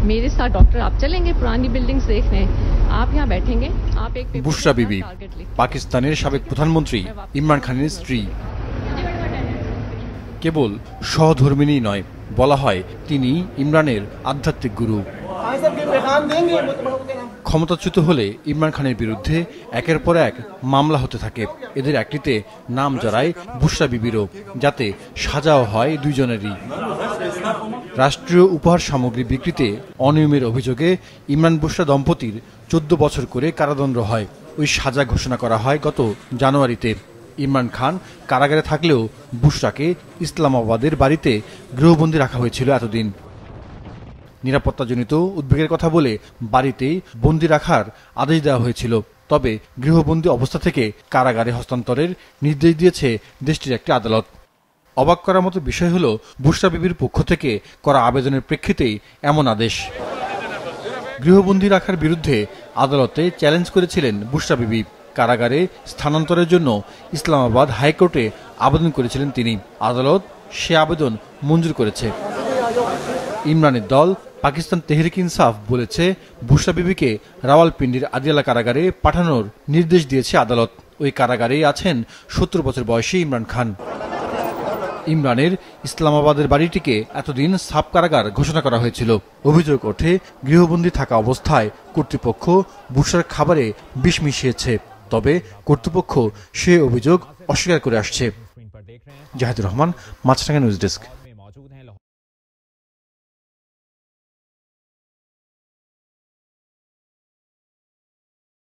मेरे साथ डॉक्टर आप चलेंगे पुरानी बिल्डिंग्स देखने, आप यहाँ बैठेंगे, आप एक বুশরা বিবি পাকিস্তানের সাবেক প্রধানমন্ত্রী ইমরান খানের স্ত্রী। কেবল সহধর্মিণী নয়, বলা হয় তিনি ইমরানের আধ্যাত্মিক গুরু। ক্ষমতাচ্যুত হলে ইমরান খানের বিরুদ্ধে একের পর এক মামলা হতে থাকে। এদের একটিতে নাম জড়ায় বুশরা বিবিরও, যাতে সাজাও হয় দুইজনেরই। রাষ্ট্রীয় উপহার সামগ্রী বিক্রিতে অনিয়মের অভিযোগে ইমরান বুশরা দম্পতির 14 বছর করে কারাদণ্ড হয়। ওই সাজা ঘোষণা করা হয় গত জানুয়ারিতে। ইমরান খান কারাগারে থাকলেও বুশরাকে ইসলামাবাদের বাড়িতে গৃহবন্দী রাখা হয়েছিল এতদিন। নিরাপত্তাজনিত উদ্বেগের কথা বলে বাড়িতেই বন্দী রাখার আদেশ দেওয়া হয়েছিল। তবে গৃহবন্দী অবস্থা থেকে কারাগারে হস্তান্তরের নির্দেশ দিয়েছে দেশটির একটি আদালত। অবাক করার মতো বিষয় হল, বুশরা বিবির পক্ষ থেকে করা আবেদনের প্রেক্ষিতেই এমন আদেশ। গৃহবন্দী রাখার বিরুদ্ধে আদালতে চ্যালেঞ্জ করেছিলেন বুশরা বিবি। কারাগারে স্থানান্তরের জন্য ইসলামাবাদ হাইকোর্টে আবেদন করেছিলেন তিনি। আদালত সে আবেদন মঞ্জুর করেছে। ইমরানের দল পাকিস্তান তেহরিক ইনসাফ বলেছে, বুশরা বিবিকে রাওয়ালপিন্ডির আদিয়ালা কারাগারে পাঠানোর নির্দেশ দিয়েছে আদালত। ওই কারাগারেই আছেন 70 বছর বয়সী ইমরান খান। ইমরানের ইসলামাবাদের বাড়িটিকে এতদিন সাব কারাগার ঘোষণা করা হয়েছিল। অভিযোগ ওঠে, গৃহবন্দী থাকা অবস্থায় কর্তৃপক্ষ বুশরার খাবারে বিষ মিশিয়েছে। তবে কর্তৃপক্ষ সে অভিযোগ অস্বীকার করে আসছে। জাহিদুর রহমান, মাছরাঙা নিউজ ডেস্ক।